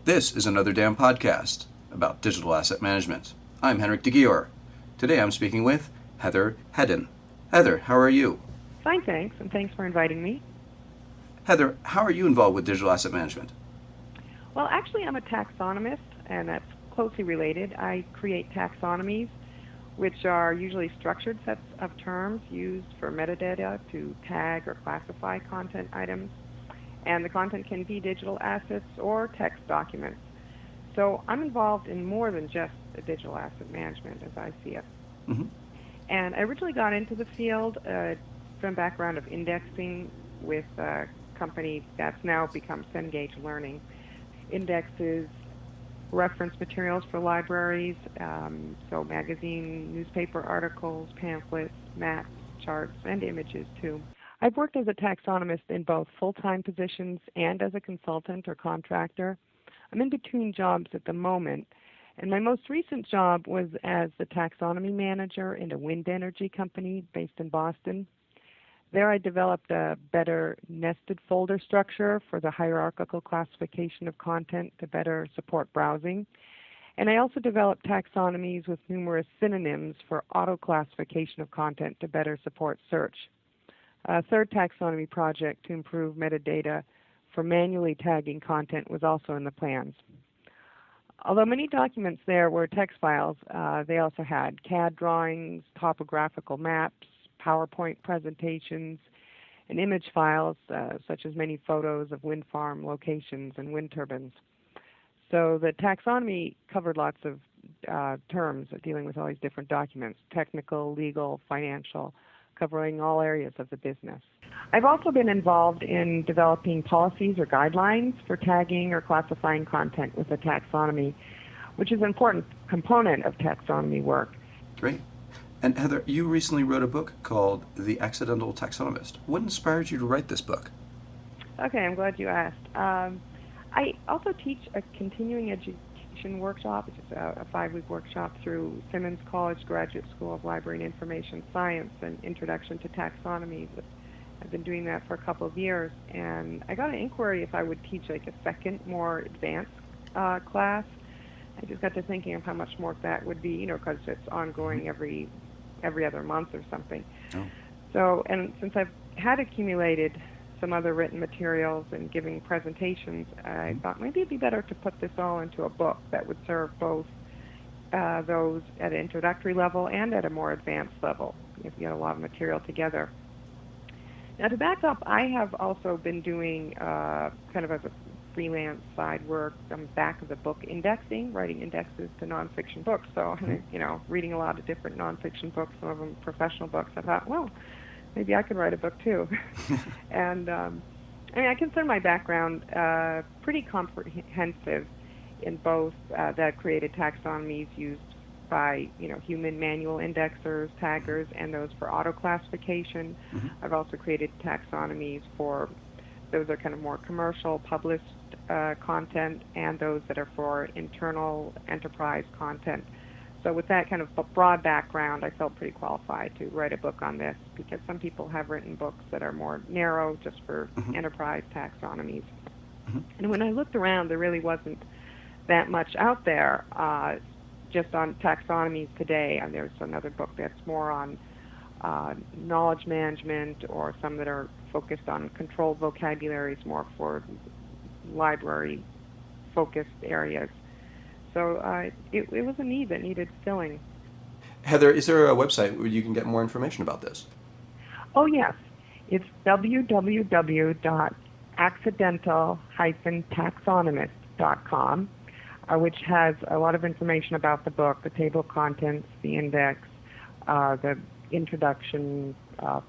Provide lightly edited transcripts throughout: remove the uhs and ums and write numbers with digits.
This is another damn podcast about digital asset management. I'm Henrik de Gyor. Today I'm speaking with Heather Hedden. Heather, how are you? Fine, thanks, and thanks for inviting me. Heather, how are you involved with digital asset management? Well, actually, I'm a taxonomist, and that's closely related. I create taxonomies, which are usually structured sets of terms used for metadata to tag or classify content items. And the content can be digital assets or text documents. So I'm involved in more than just digital asset management as I see it. Mm-hmm. And I originally got into the field from a background of indexing with a company that's now become Cengage Learning. Indexes reference materials for libraries, so magazine, newspaper articles, pamphlets, maps, charts, and images too. I've worked as a taxonomist in both full-time positions and as a consultant or contractor. I'm in between jobs at the moment, and my most recent job was as the taxonomy manager in a wind energy company based in Boston. There I developed a better nested folder structure for the hierarchical classification of content to better support browsing. And I also developed taxonomies with numerous synonyms for auto-classification of content to better support search. A third taxonomy project to improve metadata for manually tagging content was also in the plans. Although many documents there were text files, they also had CAD drawings, topographical maps, PowerPoint presentations, and image files, such as many photos of wind farm locations and wind turbines. So the taxonomy covered lots of terms dealing with all these different documents, technical, legal, financial, covering all areas of the business. I've also been involved in developing policies or guidelines for tagging or classifying content with a taxonomy, which is an important component of taxonomy work. Great. And Heather, you recently wrote a book called The Accidental Taxonomist. What inspired you to write this book? Okay, I'm glad you asked. I also teach a continuing education workshop, which is a 5-week workshop through Simmons College Graduate School of Library and Information Science and Introduction to Taxonomies. I've been doing that for a couple of years, and I got an inquiry if I would teach like a second, more advanced class. I just got to thinking of how much more that would be, because it's ongoing every other month or something. Oh. So, and since I've had accumulated some other written materials and giving presentations, I thought maybe it'd be better to put this all into a book that would serve both those at an introductory level and at a more advanced level, if you get a lot of material together. Now, to back up, I have also been doing kind of as a freelance side work on the back of the book indexing, writing indexes to nonfiction books. So, reading a lot of different nonfiction books, some of them professional books, I thought, well, maybe I could write a book too. And I consider my background pretty comprehensive in both that created taxonomies used by human manual indexers, taggers, and those for auto classification. Mm-hmm. I've also created taxonomies for those are kind of more commercial, published content, and those that are for internal enterprise content. So with that kind of broad background, I felt pretty qualified to write a book on this because some people have written books that are more narrow just for enterprise taxonomies. Mm-hmm. And when I looked around, there really wasn't that much out there just on taxonomies today. And there's another book that's more on knowledge management, or some that are focused on controlled vocabularies, more for library-focused areas. So it was a need that needed filling. Heather, is there a website where you can get more information about this? Oh, yes. It's www.accidental-taxonomist.com, which has a lot of information about the book, the table of contents, the index, the introduction,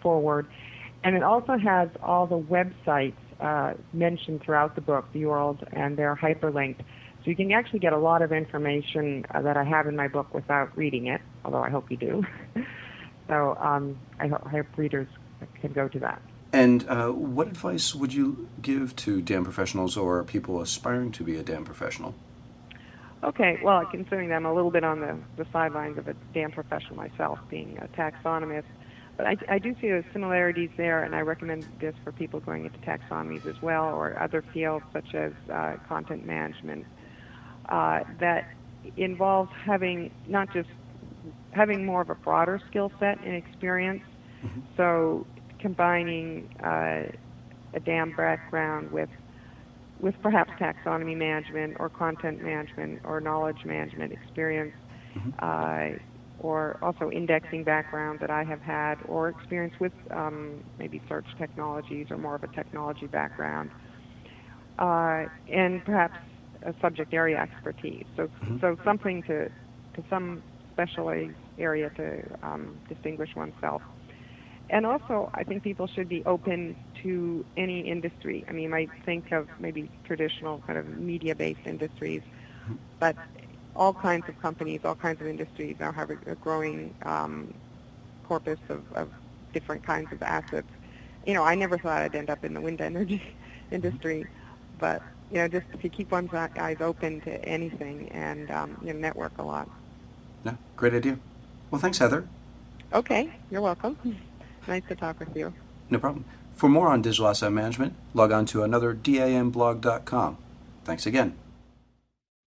forward. And it also has all the websites mentioned throughout the book, the URLs, and they're hyperlinked. So you can actually get a lot of information that I have in my book without reading it, although I hope you do. So I hope readers can go to that. And what advice would you give to DAM professionals or people aspiring to be a DAM professional? Okay, well, considering that I'm a little bit on the sidelines of a DAM professional myself, being a taxonomist, but I do see those similarities there, and I recommend this for people going into taxonomies as well, or other fields such as content management, that involves having not just having more of a broader skill set and experience. Mm-hmm. So combining a DAM background with perhaps taxonomy management or content management or knowledge management experience, Mm-hmm. or also indexing background that I have had, or experience with maybe search technologies or more of a technology background, and perhaps a subject area expertise. Mm-hmm. So something to some specialized area to distinguish oneself. And also, I think people should be open to any industry. I mean, you might think of maybe traditional kind of media-based industries, but all kinds of companies, all kinds of industries now have a growing corpus of different kinds of assets. You know, I never thought I'd end up in the wind energy industry, but, you know, just if you keep one's eyes open to anything and, you know, network a lot. Yeah, great idea. Well, thanks, Heather. Okay, you're welcome. Nice to talk with you. No problem. For more on digital asset management, log on to anotherDAMblog.com. Thanks again.